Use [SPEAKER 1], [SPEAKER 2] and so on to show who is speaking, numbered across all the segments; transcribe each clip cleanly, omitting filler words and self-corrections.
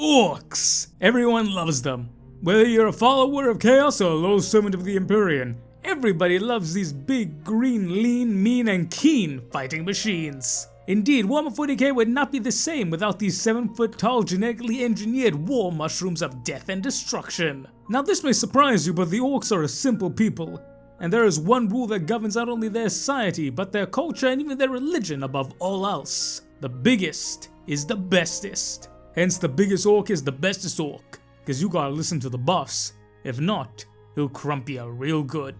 [SPEAKER 1] Orks! Everyone loves them. Whether you're a follower of Chaos or a loyal servant of the Empyrean, everybody loves these big, green, lean, mean, and keen fighting machines. Indeed, Warhammer 40k would not be the same without these 7-foot-tall, genetically engineered war mushrooms of death and destruction. Now this may surprise you, but the Orks are a simple people, and there is one rule that governs not only their society, but their culture and even their religion above all else. The biggest is the bestest. Hence the biggest orc is the bestest orc, cause you gotta listen to the boss. If not, he'll crump you real good.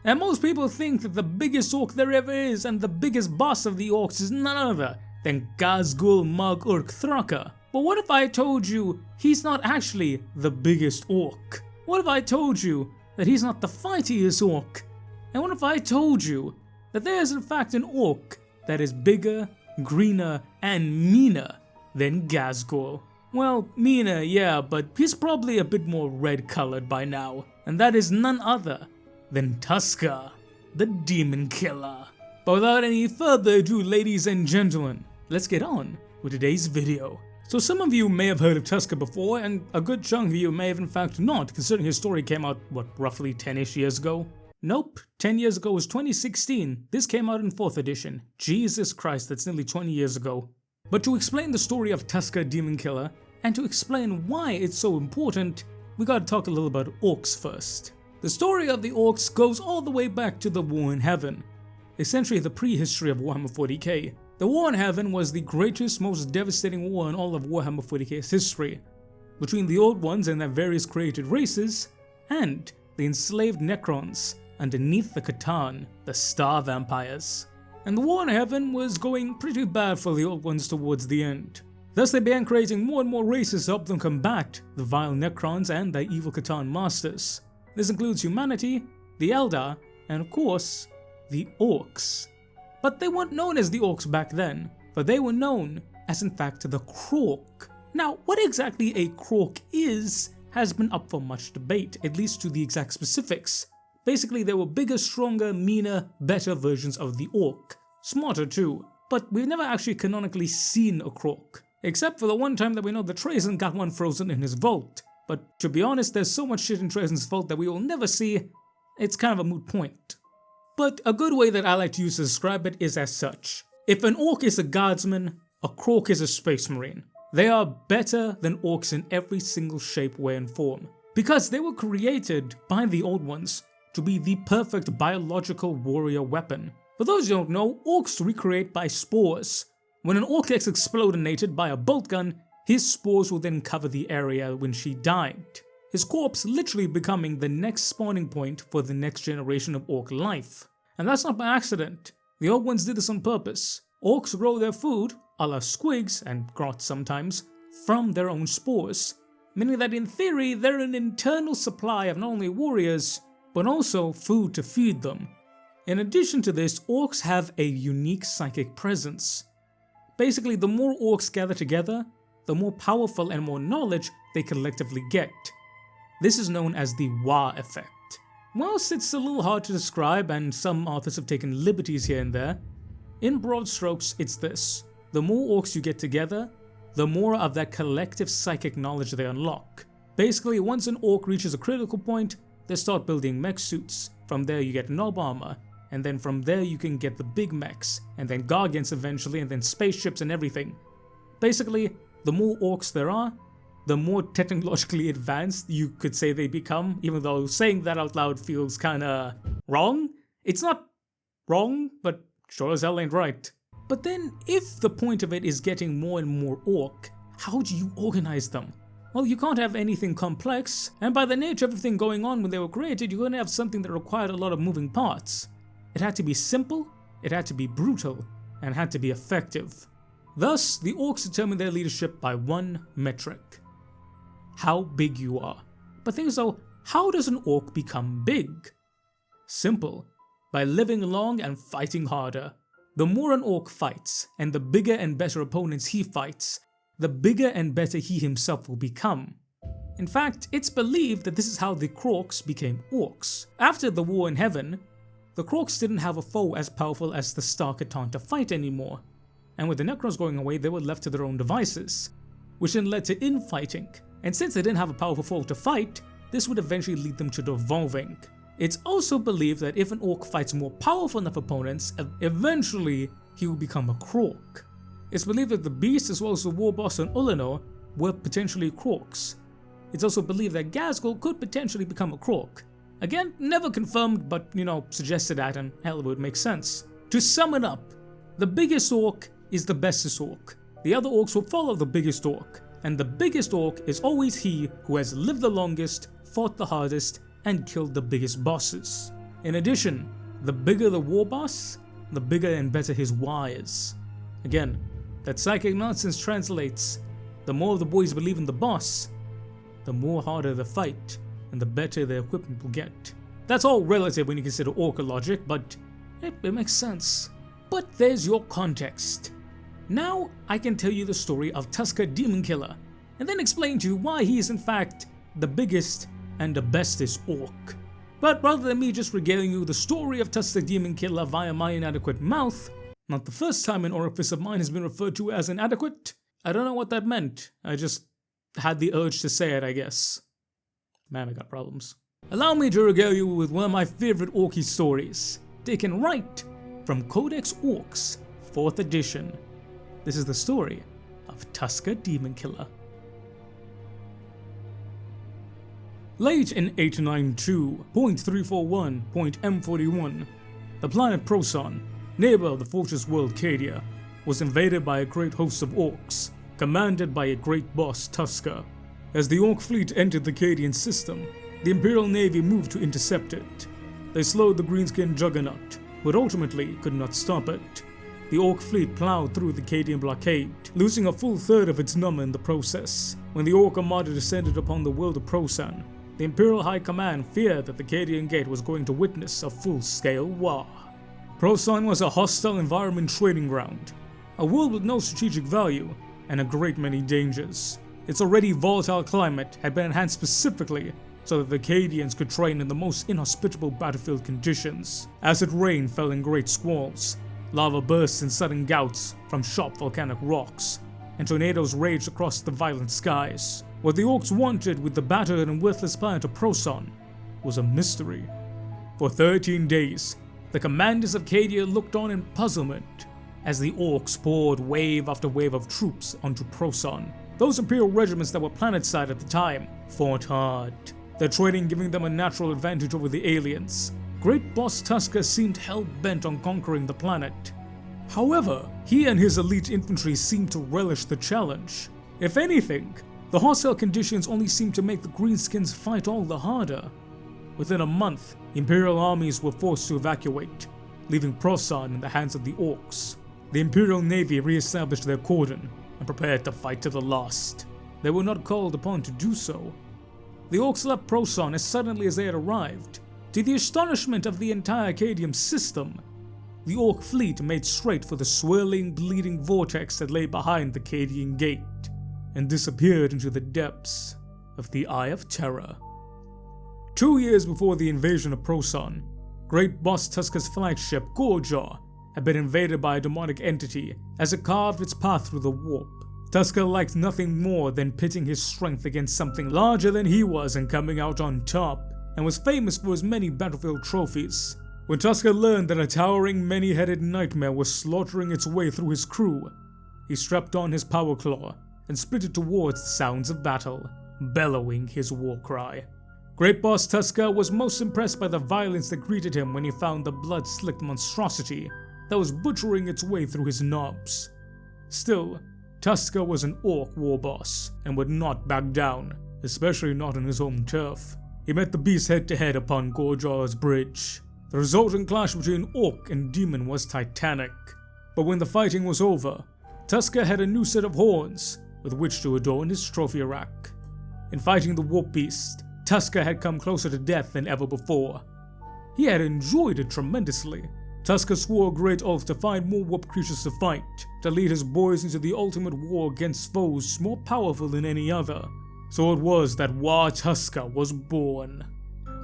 [SPEAKER 1] And most people think that the biggest orc there ever is and the biggest boss of the orcs is none other than Ghazghkull Mug Uruk Thraka. But what if I told you he's not actually the biggest orc? What if I told you that he's not the fightiest orc? And what if I told you that there is in fact an orc that is bigger, greener, and meaner than Ghazghkull? Well, meaner, yeah, but he's probably a bit more red-colored by now, and that is none other than Tuska, the Daemon Killa. But without any further ado, ladies and gentlemen, let's get on with today's video. So some of you may have heard of Tuska before, and a good chunk of you may have in fact not, considering his story came out, what, roughly 10-ish years ago? Nope, 10 years ago was 2016, this came out in 4th edition. Jesus Christ, that's nearly 20 years ago. But to explain the story of Tuska Daemon Killa, and to explain why it's so important, we gotta talk a little about Orks first. The story of the Orks goes all the way back to the War in Heaven, essentially the prehistory of Warhammer 40k. The War in Heaven was the greatest, most devastating war in all of Warhammer 40k's history, between the Old Ones and their various created races, and the enslaved Necrons underneath the Khorne, the Star Vampires. And the War in Heaven was going pretty bad for the Old Ones towards the end. Thus they began creating more and more races to help them combat the vile Necrons and their evil Khorne masters. This includes humanity, the Eldar, and of course, the Orks. But they weren't known as the Orks back then, for they were known as in fact the Krork. Now what exactly a Krork is has been up for much debate, at least to the exact specifics. Basically they were bigger, stronger, meaner, better versions of the Ork. Smarter too, but we've never actually canonically seen a Krork. Except for the one time that we know that Prosan got one frozen in his vault. But to be honest, there's so much shit in Prosan's vault that we will never see, it's kind of a moot point. But a good way that I like to use to describe it is as such. If an Ork is a guardsman, a Krork is a space marine. They are better than Orks in every single shape, way and form. Because they were created by the Old Ones to be the perfect biological warrior weapon. For those who don't know, Orks recreate by spores. When an Ork gets explodinated by a bolt gun, his spores will then cover the area when she died, his corpse literally becoming the next spawning point for the next generation of Ork life. And that's not by accident. The Old Ones did this on purpose. Orks grow their food, a la squigs and grots sometimes, from their own spores, meaning that in theory they're an internal supply of not only warriors, but also food to feed them. In addition to this, Orks have a unique psychic presence. Basically, the more Orks gather together, the more powerful and more knowledge they collectively get. This is known as the Wa effect. Whilst it's a little hard to describe and some authors have taken liberties here and there, in broad strokes it's this: the more Orks you get together, the more of that collective psychic knowledge they unlock. Basically, once an Ork reaches a critical point, they start building mech suits. From there you get knob armor, and then from there you can get the big mechs, and then gargants eventually, and then spaceships and everything. Basically, the more Orks there are, the more technologically advanced you could say they become, even though saying that out loud feels kinda wrong. It's not wrong, but sure as hell ain't right. But then, if the point of it is getting more and more Ork, how do you organize them? Well, you can't have anything complex, and by the nature of everything going on when they were created, you're going to have something that required a lot of moving parts. It had to be simple, it had to be brutal, and it had to be effective. Thus, the Orks determine their leadership by one metric: how big you are. But things though, how does an Ork become big? Simple: by living long and fighting harder. The more an Ork fights, and the bigger and better opponents he fights, the bigger and better he himself will become. In fact, it's believed that this is how the Krorks became Orks. After the War in Heaven, the Krorks didn't have a foe as powerful as the Star Khorne to fight anymore, and with the Necrons going away they were left to their own devices, which then led to infighting, and since they didn't have a powerful foe to fight, this would eventually lead them to devolving. It's also believed that if an orc fights more powerful enough opponents, eventually he will become a Krork. It's believed that the beast as well as the war boss on Ulanor were potentially Krorks. It's also believed that Ghazghkull could potentially become a Krork. Again, never confirmed, but suggested that, and hell, it would make sense. To sum it up, the biggest orc is the bestest orc. The other orcs will follow the biggest orc, and the biggest orc is always he who has lived the longest, fought the hardest, and killed the biggest bosses. In addition, the bigger the war boss, the bigger and better his wires. Again, that psychic nonsense translates: the more the boys believe in the boss, the more harder the fight, and the better their equipment will get. That's all relative when you consider orc logic, but it makes sense. But there's your context. Now I can tell you the story of Tuska Daemon Killa, and then explain to you why he is in fact the biggest and the bestest orc. But rather than me just regaling you the story of Tuska Daemon Killa via my inadequate mouth, not the first time an orifice of mine has been referred to as inadequate, I don't know what that meant, I just had the urge to say it, I guess. Man, I got problems. Allow me to regale you with one of my favorite orky stories, taken right from Codex Orks, 4th edition. This is the story of Tuska Daemon Killa. Late in 892.341.M41, the planet Prosan, neighbor of the fortress world Cadia, was invaded by a great host of orcs, commanded by a great boss Tuska. As the orc fleet entered the Cadian system, the Imperial Navy moved to intercept it. They slowed the greenskin juggernaut, but ultimately could not stop it. The orc fleet plowed through the Cadian blockade, losing a full third of its number in the process. When the orc armada descended upon the world of Prosan, the Imperial High Command feared that the Cadian Gate was going to witness a full-scale war. Prosan was a hostile environment training ground, a world with no strategic value and a great many dangers. Its already volatile climate had been enhanced specifically so that the Cadians could train in the most inhospitable battlefield conditions. Acid rain fell in great squalls, lava bursts in sudden gouts from sharp volcanic rocks, and tornadoes raged across the violent skies. What the orcs wanted with the battered and worthless planet of Prosan was a mystery. For 13 days, the commanders of Cadia looked on in puzzlement as the orcs poured wave after wave of troops onto Prosan. Those Imperial regiments that were planetside at the time fought hard, their training giving them a natural advantage over the aliens. Great Boss Tuska seemed hell-bent on conquering the planet. However, he and his elite infantry seemed to relish the challenge. If anything, the hostile conditions only seemed to make the greenskins fight all the harder. Within a month, Imperial armies were forced to evacuate, leaving Prosan in the hands of the orcs. The Imperial Navy re-established their cordon and prepared to fight to the last. They were not called upon to do so. The orcs left Prosan as suddenly as they had arrived. To the astonishment of the entire Cadian system, the orc fleet made straight for the swirling, bleeding vortex that lay behind the Cadian Gate and disappeared into the depths of the Eye of Terror. 2 years before the invasion of Prosan, Great Boss Tuska's flagship, Gorjaw, had been invaded by a demonic entity as it carved its path through the warp. Tuska liked nothing more than pitting his strength against something larger than he was and coming out on top, and was famous for his many battlefield trophies. When Tuska learned that a towering, many-headed nightmare was slaughtering its way through his crew, he strapped on his power claw and sprinted towards the sounds of battle, bellowing his war cry. Great Boss Tuska was most impressed by the violence that greeted him when he found the blood-slicked monstrosity that was butchering its way through his knobs. Still, Tuska was an orc war boss and would not back down, especially not on his home turf. He met the beast head-to-head upon Gorjaw's bridge. The resulting clash between orc and demon was titanic, but when the fighting was over, Tuska had a new set of horns with which to adorn his trophy rack. In fighting the warp beast, Tuska had come closer to death than ever before. He had enjoyed it tremendously. Tuska swore a great oath to find more warp creatures to fight, to lead his boys into the ultimate war against foes more powerful than any other. So it was that War Tuska was born.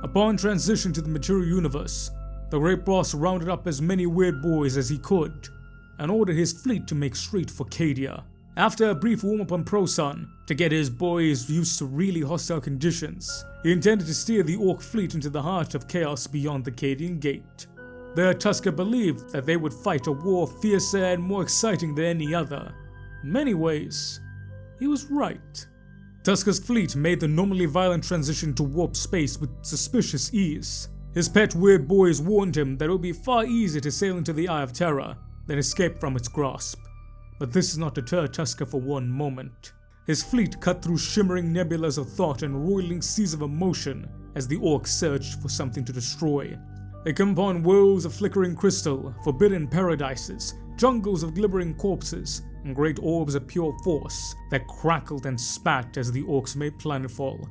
[SPEAKER 1] Upon transition to the material universe, the Great Boss rounded up as many weird boys as he could, and ordered his fleet to make straight for Cadia. After a brief warm-up on Prosan, to get his boys used to really hostile conditions, he intended to steer the Orc fleet into the heart of chaos beyond the Cadian Gate. There, Tuska believed that they would fight a war fiercer and more exciting than any other. In many ways, he was right. Tuska's fleet made the normally violent transition to warp space with suspicious ease. His pet weird boys warned him that it would be far easier to sail into the Eye of Terror than escape from its grasp. But this did not deter Tuska for one moment. His fleet cut through shimmering nebulas of thought and roiling seas of emotion as the Orcs searched for something to destroy. They come upon worlds of flickering crystal, forbidden paradises, jungles of glimmering corpses, and great orbs of pure force that crackled and spat as the Orcs made planetfall.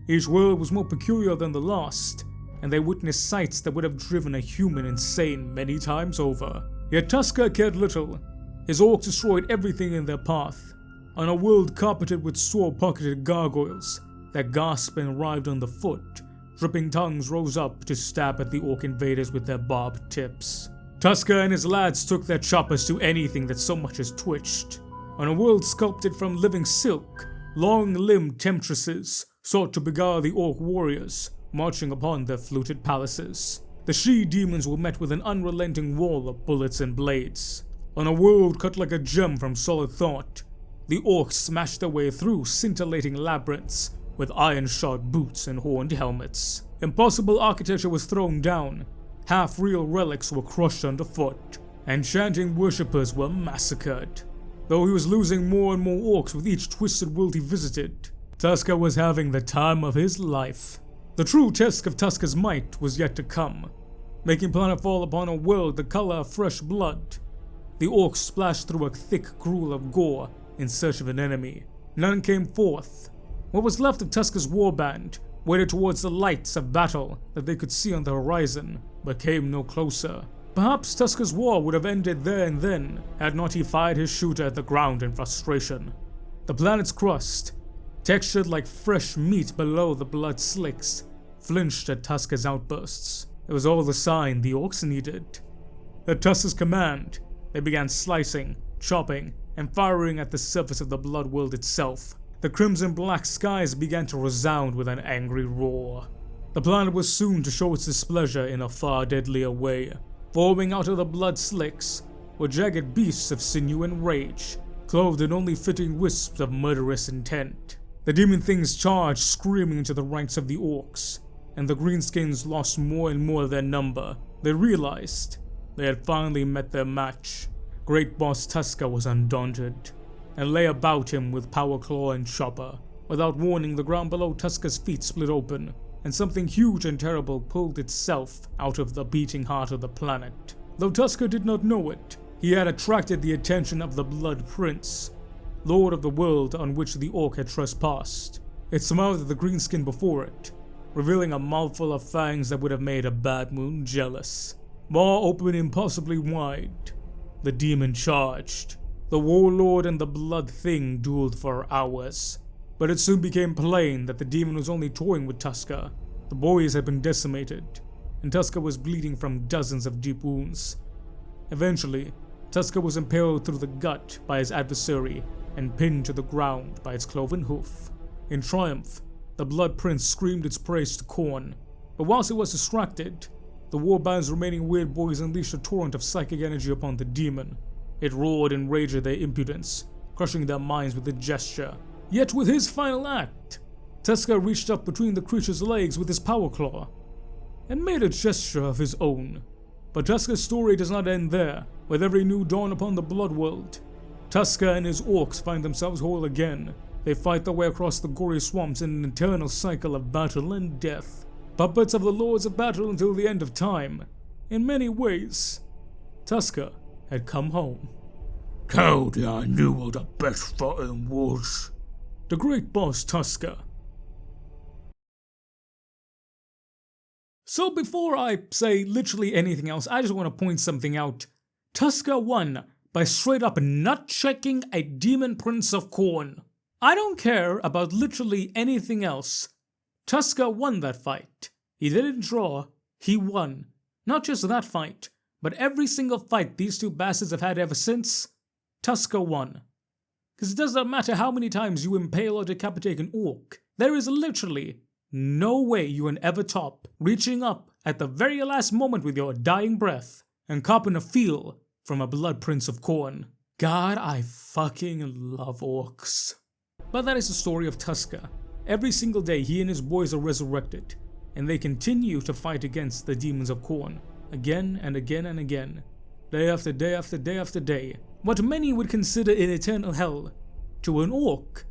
[SPEAKER 1] Each world was more peculiar than the last, and they witnessed sights that would have driven a human insane many times over. Yet Tuska cared little. His Orcs destroyed everything in their path. On a world carpeted with sore-pocketed gargoyles that gasped and writhed underfoot, dripping tongues rose up to stab at the Orc invaders with their barbed tips. Tuska and his lads took their choppers to anything that so much as twitched. On a world sculpted from living silk, long-limbed temptresses sought to beguile the Orc warriors, marching upon their fluted palaces. The she-demons were met with an unrelenting wall of bullets and blades. On a world cut like a gem from solid thought, the Orcs smashed their way through scintillating labyrinths with iron-shod boots and horned helmets. Impossible architecture was thrown down, half-real relics were crushed underfoot, and chanting worshippers were massacred. Though he was losing more and more Orcs with each twisted world he visited, Tuska was having the time of his life. The true test of Tuska's might was yet to come, making planetfall upon a world the color of fresh blood. The Orcs splashed through a thick gruel of gore in search of an enemy. None came forth. What was left of Tuska's warband waited towards the lights of battle that they could see on the horizon, but came no closer. Perhaps Tuska's war would have ended there and then, had not he fired his shooter at the ground in frustration. The planet's crust, textured like fresh meat below the blood slicks, flinched at Tuska's outbursts. It was all the sign the Orcs needed. At Tuska's command, they began slicing, chopping, and firing at the surface of the blood world itself. The crimson-black skies began to resound with an angry roar. The planet was soon to show its displeasure in a far deadlier way. Forming out of the blood slicks were jagged beasts of sinew and rage, clothed in only fitting wisps of murderous intent. The demon things charged screaming into the ranks of the Orcs, and the greenskins lost more and more of their number. They realized they had finally met their match. Great Boss Tuska was undaunted, and lay about him with power claw and chopper. Without warning, the ground below Tuska's feet split open, and something huge and terrible pulled itself out of the beating heart of the planet. Though Tuska did not know it, he had attracted the attention of the Blood Prince, lord of the world on which the Orc had trespassed. It smiled at the greenskin before it, revealing a mouthful of fangs that would have made a bad moon jealous. Maw open impossibly wide, the demon charged. The warlord and the blood thing dueled for hours, but it soon became plain that the demon was only toying with Tuska. The boys had been decimated, and Tuska was bleeding from dozens of deep wounds. Eventually, Tuska was impaled through the gut by his adversary and pinned to the ground by its cloven hoof. In triumph, the Blood Prince screamed its praise to Khorne, but whilst it was distracted, the warband's remaining weird boys unleashed a torrent of psychic energy upon the demon. It roared and raged at their impudence, crushing their minds with a gesture. Yet with his final act, Tuska reached up between the creature's legs with his power claw and made a gesture of his own. But Tuska's story does not end there. With every new dawn upon the blood world, Tuska and his Orcs find themselves whole again. They fight their way across the gory swamps in an eternal cycle of battle and death. Puppets of the Lords of Battle until the end of time. In many ways, Tuska had come home. Cody, I knew what the best for him was. The great boss Tuska. So before I say literally anything else, I just want to point something out. Tuska won by straight up nut-checking a demon prince of Khorne. I don't care about literally anything else. Tuska won that fight. He didn't draw, he won. Not just that fight, but every single fight these two bastards have had ever since, Tuska won. Because it does not matter how many times you impale or decapitate an orc, there is literally no way you can ever top reaching up at the very last moment with your dying breath and copping a feel from a blood prince of Khorne. God, I fucking love orcs. But that is the story of Tuska. Every single day he and his boys are resurrected, and they continue to fight against the demons of Khorne, again and again and again, day after day after day after day. What many would consider an eternal hell, to an orc,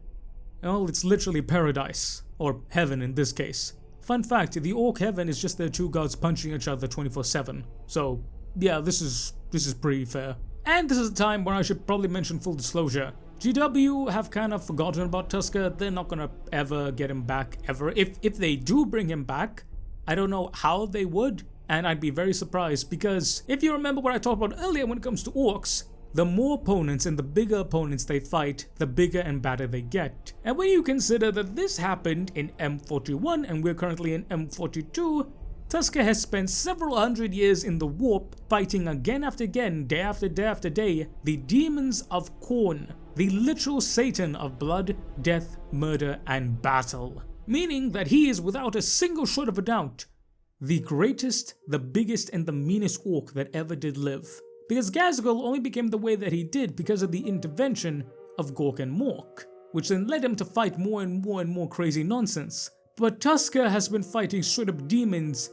[SPEAKER 1] well, it's literally paradise, or heaven in this case. Fun fact, the orc heaven is just their two gods punching each other 24/7. So, yeah, this is pretty fair. And this is the time where I should probably mention full disclosure. GW have kind of forgotten about Tuska. They're not gonna ever get him back, ever. If they do bring him back, I don't know how they would, and I'd be very surprised, because if you remember what I talked about earlier when it comes to orcs, the more opponents and the bigger opponents they fight, the bigger and badder they get. And when you consider that this happened in M41 and we're currently in M42, Tuska has spent several hundred years in the warp fighting again after again, day after day after day, the demons of Khorne, the literal Satan of blood, death, murder, and battle. Meaning that he is without a single shred of a doubt the greatest, the biggest, and the meanest orc that ever did live. Because Ghazghkull only became the way that he did because of the intervention of Gork and Mork, which then led him to fight more and more and more crazy nonsense. But Tuska has been fighting straight up demons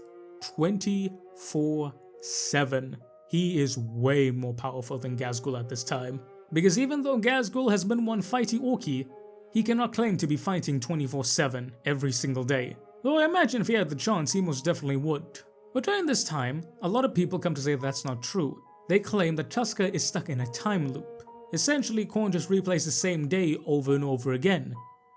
[SPEAKER 1] 24/7. He is way more powerful than Ghazghkull at this time. Because even though Ghazghkull has been one fighty orky, he cannot claim to be fighting 24/7 every single day. Though I imagine if he had the chance, he most definitely would. But during this time, a lot of people come to say that's not true. They claim that Tuska is stuck in a time loop. Essentially, Khorne just replays the same day over and over again.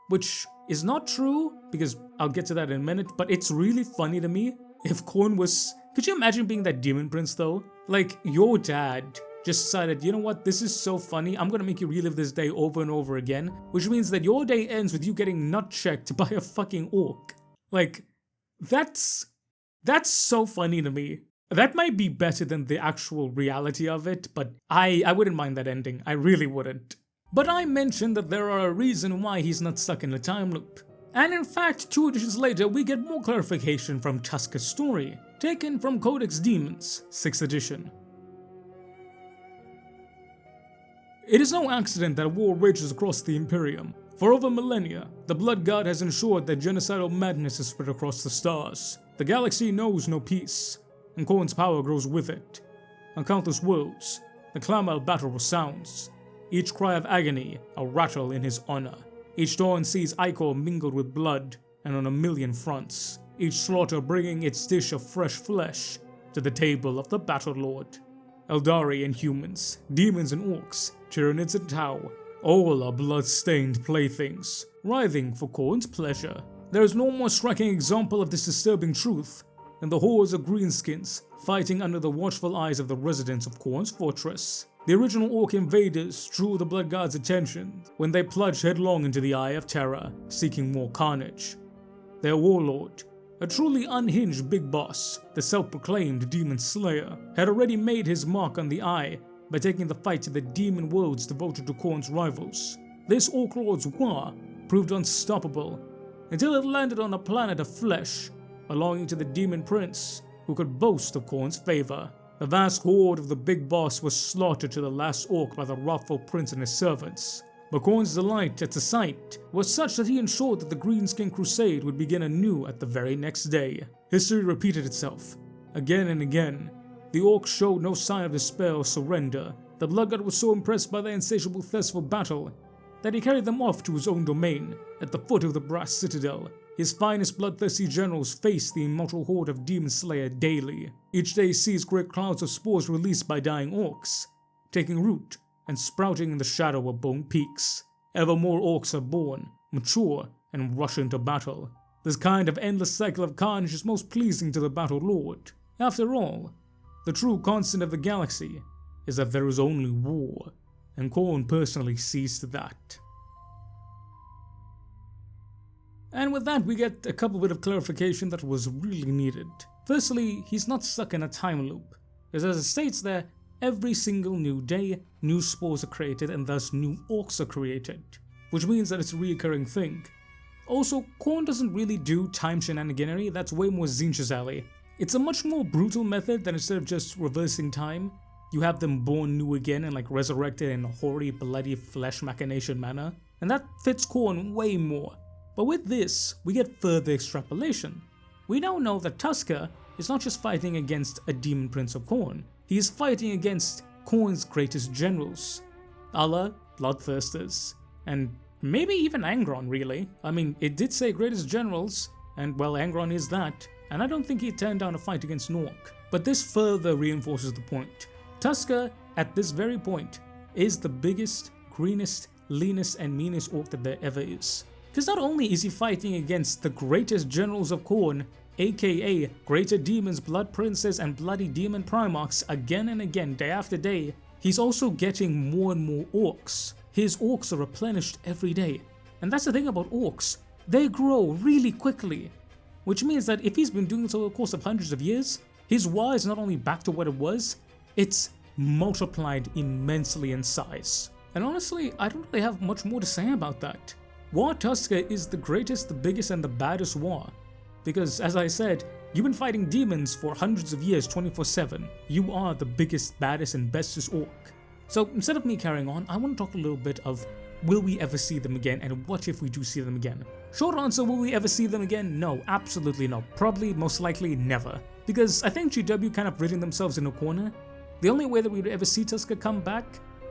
[SPEAKER 1] Which is not true, because I'll get to that in a minute, but it's really funny to me if Khorne was... Could you imagine being that demon prince though? Like, your dad just decided, you know what, this is so funny, I'm gonna make you relive this day over and over again, which means that your day ends with you getting nut checked by a fucking orc. Like, that's so funny to me. That might be better than the actual reality of it, but I wouldn't mind that ending. I really wouldn't. But I mentioned that there are a reason why he's not stuck in a time loop. And in fact, 2 editions later, we get more clarification from Tuska's story, taken from Codex Demons, 6th edition. It is no accident that a war rages across the Imperium. For over millennia, the Blood God has ensured that genocidal madness is spread across the stars. The galaxy knows no peace, and Khorne's power grows with it. On countless worlds, the clamor of battle resounds, each cry of agony a rattle in his honor. Each dawn sees ichor mingled with blood, and on a million fronts, each slaughter bringing its dish of fresh flesh to the table of the Battle Lord. Eldari and humans, demons and orcs, Tyranids and Tau, all are blood-stained playthings, writhing for Khorne's pleasure. There is no more striking example of this disturbing truth than the hordes of greenskins fighting under the watchful eyes of the residents of Khorne's fortress. The original orc invaders drew the Blood God's attention when they plunged headlong into the Eye of Terror, seeking more carnage. Their warlord, a truly unhinged big boss, the self-proclaimed Demon Slayer, had already made his mark on the Eye by taking the fight to the demon worlds devoted to Khorne's rivals. This Orc Lord's war proved unstoppable until it landed on a planet of flesh belonging to the Demon Prince, who could boast of Khorne's favor. The vast horde of the big boss was slaughtered to the last orc by the wrathful prince and his servants. But Khorne's delight at the sight was such that he ensured that the Greenskin Crusade would begin anew at the very next day. History repeated itself, again and again. The orcs showed no sign of despair or surrender. The Blood God was so impressed by their insatiable thirst for battle that he carried them off to his own domain, at the foot of the Brass Citadel. His finest bloodthirsty generals face the immortal horde of Demon Slayer daily. Each day sees great clouds of spores released by dying orcs, taking root and sprouting in the shadow of bone peaks. Ever more orcs are born, mature, and rush into battle. This kind of endless cycle of carnage is most pleasing to the Battle Lord. After all, the true constant of the galaxy is that there is only war, and Khorne personally sees to that. And with that, we get a couple bit of clarification that was really needed. Firstly, he's not stuck in a time loop, because as it states there, Every single new day, new spores are created and thus new orcs are created, which means that it's a reoccurring thing. Also, Khorne doesn't really do time shenaniganery, that's way more Tzeentch's alley. It's a much more brutal method than instead of just reversing time, you have them born new again and like resurrected in a hoary, bloody flesh machination manner, and that fits Khorne way more. But with this, we get further extrapolation. We now know that Tuska is not just fighting against a demon prince of Khorne, he is fighting against Khorne's greatest generals, a la Bloodthirsters, and maybe even Angron really. I mean, it did say greatest generals, and well, Angron is that, and I don't think he turned down a fight against Nork. But this further reinforces the point. Tuska, at this very point, is the biggest, greenest, leanest and meanest orc that there ever is. Because not only is he fighting against the greatest generals of Khorne, aka greater demons, blood princes and bloody demon primarchs again and again, day after day, he's also getting more and more orcs. His orcs are replenished every day. And that's the thing about orcs, they grow really quickly. Which means that if he's been doing this over the course of hundreds of years, his war is not only back to what it was, it's multiplied immensely in size. And honestly, I don't really have much more to say about that. War Tuska is the greatest, the biggest and the baddest war. Because as I said, you've been fighting demons for hundreds of years 24/7. You are the biggest, baddest and bestest orc. So instead of me carrying on, I want to talk a little bit of will we ever see them again and what if we do see them again? Short answer, will we ever see them again? No, absolutely not. Probably, most likely, never. Because I think GW kind of ridding themselves in a corner. The only way that we would ever see Tuska come back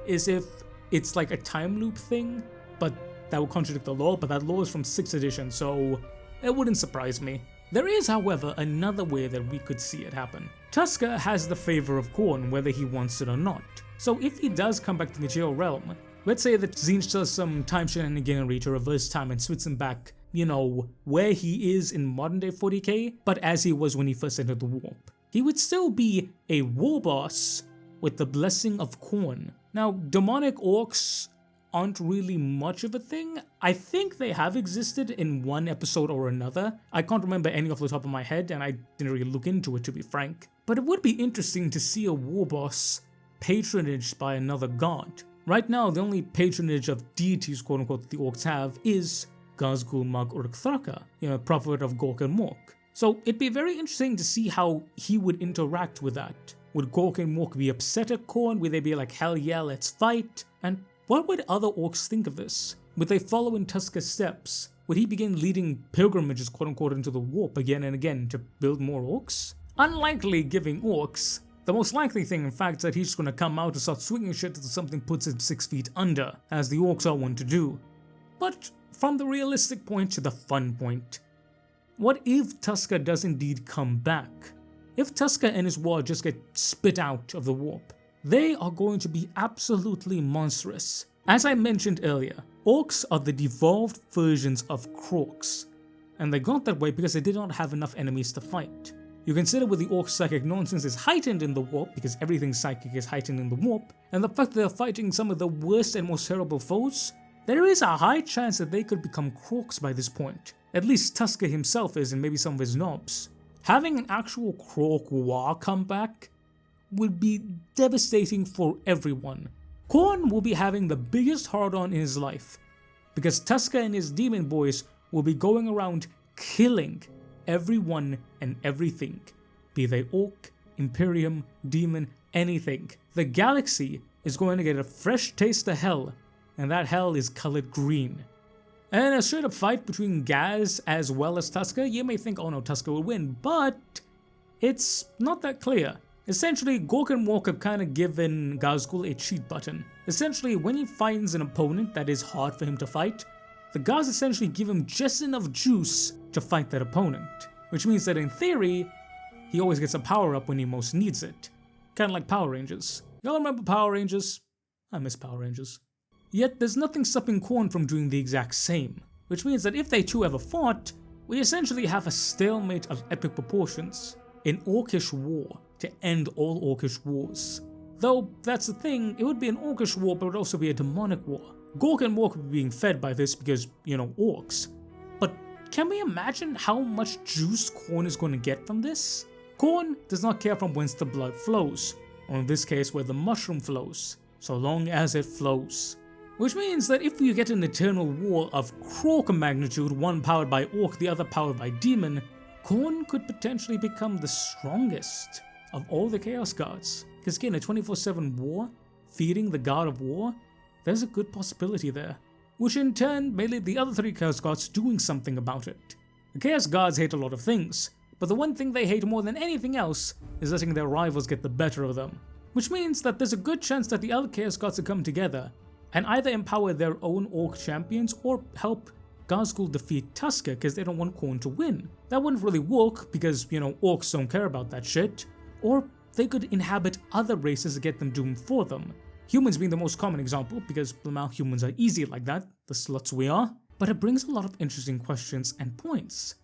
[SPEAKER 1] is if it's like a time loop thing, but that would contradict the lore, but that lore is from 6th edition, so it wouldn't surprise me. There is, however, another way that we could see it happen. Tuska has the favor of Khorne, whether he wants it or not. So if he does come back to the material realm, let's say that Tzeentch does some time shenaniganery to reverse time and switch him back, you know, where he is in modern day 40k, but as he was when he first entered the warp. He would still be a war boss with the blessing of Khorne. Now, demonic orcs aren't really much of a thing. I think they have existed in one episode or another. I can't remember any off the top of my head and I didn't really look into it, to be frank. But it would be interesting to see a war boss patronaged by another god. Right now, the only patronage of deities, quote unquote, that the orcs have is Ghazghkull, Mag, Uruk, Thraka, you know, prophet of Gork and Mork. So it'd be very interesting to see how he would interact with that. Would Gork and Mork be upset at Khorne? Would they be like, hell yeah, let's fight? And what would other orcs think of this? Would they follow in Tuska's steps? Would he begin leading pilgrimages, quote unquote, into the warp again and again to build more orcs? Unlikely giving orcs. The most likely thing, in fact, is that he's just gonna come out and start swinging shit until something puts him 6 feet under, as the orcs are wont to do. But from the realistic point to the fun point, what if Tuska does indeed come back? If Tuska and his war just get spit out of the warp, they are going to be absolutely monstrous. As I mentioned earlier, orcs are the devolved versions of Krorks, and they got that way because they did not have enough enemies to fight. You consider with the orc psychic nonsense is heightened in the warp because everything psychic is heightened in the warp, and the fact that they're fighting some of the worst and most terrible foes, there is a high chance that they could become Krorks by this point. At least Tuska himself is and maybe some of his knobs. Having an actual Krork war come back would be devastating for everyone. Khorne will be having the biggest hard-on in his life because Tuska and his demon boys will be going around killing everyone and everything, be they orc, imperium, demon, anything. The galaxy is going to get a fresh taste of hell, and that hell is colored green. And a straight up fight between Gaz as well as Tuska, you may think, oh no, Tuska will win, but it's not that clear. Essentially, Gork and Mork have kind of given Ghazghkull a cheat button. Essentially, when he finds an opponent that is hard for him to fight, the gods essentially give him just enough juice to fight that opponent. Which means that in theory, he always gets a power up when he most needs it. Kinda like Power Rangers. Y'all remember Power Rangers? I miss Power Rangers. Yet there's nothing stopping Khorne from doing the exact same. Which means that if they two ever fought, we essentially have a stalemate of epic proportions. An orcish war to end all orcish wars. Though, that's the thing, it would be an orcish war but it would also be a demonic war. Gork and Mork would be being fed by this because, you know, orcs. But can we imagine how much juice Khorne is going to get from this? Khorne does not care from whence the blood flows. or in this case where the mushroom flows, so long as it flows. Which means that if you get an eternal war of Croc magnitude, one powered by Orc, the other powered by Demon, Khorne could potentially become the strongest of all the Chaos Gods. Because again, a 24/7 war, feeding the God of War, there's a good possibility there. Which in turn may lead the other 3 Chaos Gods doing something about it. The Chaos Gods hate a lot of things, but the one thing they hate more than anything else is letting their rivals get the better of them. Which means that there's a good chance that the other Chaos Gods will come together and either empower their own Orc champions or help Ghazghkull defeat Tuska because they don't want Khorne to win. That wouldn't really work because, you know, Orcs don't care about that shit. Or they could inhabit other races to get them doomed for them. Humans being the most common example because, well, humans are easy like that, the sluts we are. But it brings a lot of interesting questions and points.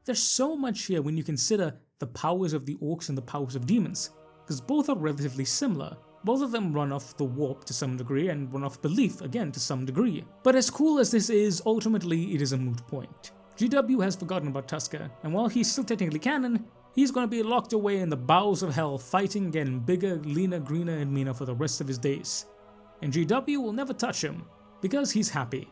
[SPEAKER 1] There's so much here when you consider the powers of the Orcs and the powers of demons, because both are relatively similar. Both of them run off the warp to some degree and run off belief again to some degree. But as cool as this is, ultimately it is a moot point. GW has forgotten about Tuska, and while he's still technically canon, he's gonna be locked away in the bowels of hell fighting getting bigger, leaner, greener, and meaner for the rest of his days. And GW will never touch him, because he's happy.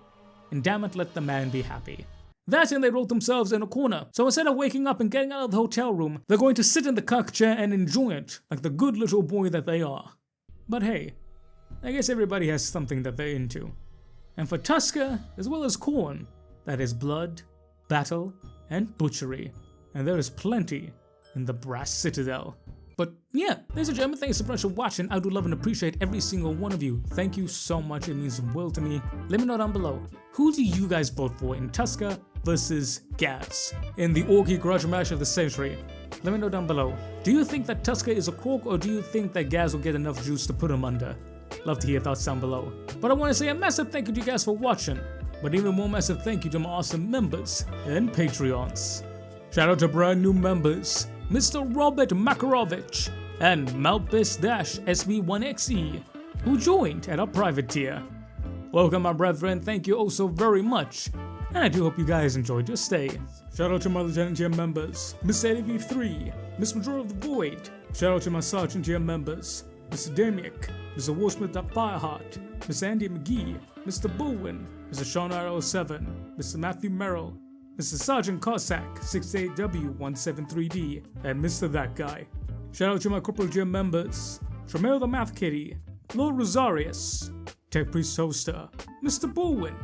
[SPEAKER 1] And damn it, let the man be happy. That and they wrote themselves in a corner, so instead of waking up and getting out of the hotel room, they're going to sit in the cuck chair and enjoy it, like the good little boy that they are. But hey, I guess everybody has something that they're into. And for Tuska, as well as Khorne, that is blood, battle, and butchery. And there is plenty in the Brass Citadel. But yeah, ladies and gentlemen, thanks so much for watching. I do love and appreciate every single one of you. Thank you so much, it means the world to me. Let me know down below, who do you guys vote for in Tuska versus Gaz in the Orky grudge match of the century? Let me know down below. Do you think that Tuska is a croak, or do you think that Gaz will get enough juice to put him under? Love to hear your thoughts down below. But I want to say a massive thank you to you guys for watching. But even more massive thank you to my awesome members and Patreons. Shout out to brand new members, Mr. Robert Makarovich and Malpus-SB1XE, who joined at our private tier. Welcome my brethren, thank you oh so very much. And I do hope you guys enjoyed your stay. Shout out to my Lieutenant tier members, Miss Eddie 3, Miss Majora of the Void. Shout out to my Sergeant tier members, Mr. Damiak, Mr. Warsmith Fireheart, Mr. Andy McGee, Mr. Bowen, Mr. Sean R07, Mr. Matthew Merrill, Mr. Sergeant Cossack 68W173D, and Mr. That Guy. Shout out to my Corporal Gym members, Tremel the Math Kitty, Lord Rosarius, Tech Priest Toaster, Mr. Bowen,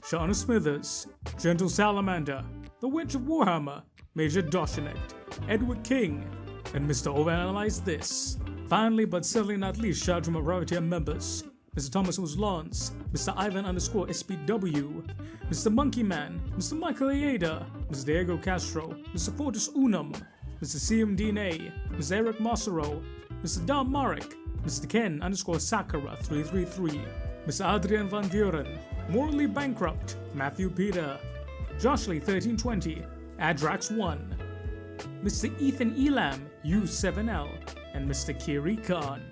[SPEAKER 1] Shauna Smithers, Gentle Salamander, The Witch of Warhammer, Major Doshinet, Edward King, and Mr. Overanalyze This. Finally, but certainly not least, shout out to my Rarity members, Mr. Thomas Lawns, Mr. Ivan_SPW, Mr. Monkey Man, Mr. Michael Ayeda, Mr. Diego Castro, Mr. Fortis Unum, Mr. CMDNA, Mr. Eric Massaro, Mr. Dom Marek, Mr. Ken_Sakura 333, Mr. Adrian Van Vuren, Morally Bankrupt, Matthew Peter, Joshly 1320, Adrax1, Mr. Ethan Elam, U7L, and Mr. Kiri Khan.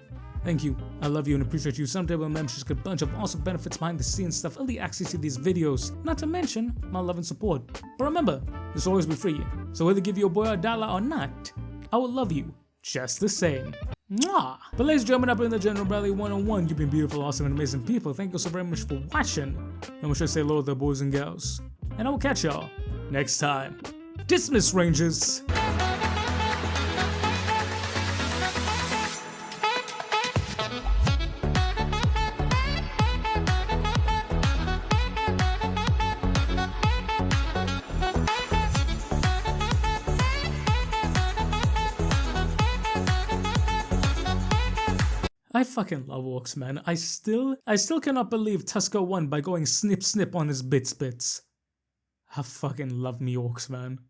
[SPEAKER 1] Thank you, I love you and appreciate you. Some table memberships get a bunch of awesome benefits behind the scenes stuff, early access to these videos, not to mention my love and support. But remember, this will always be free, so whether give your boy a dollar or not, I will love you just the same. Mwah! But ladies and gentlemen, up in the General Rally 101, you've been beautiful, awesome, and amazing people. Thank you so very much for watching. And we should say hello there, boys and girls. And I will catch y'all next time. Dismiss, Rangers! I fucking love Orks, man. I still cannot believe Tuska won by going snip snip on his bits. I fucking love me Orks, man.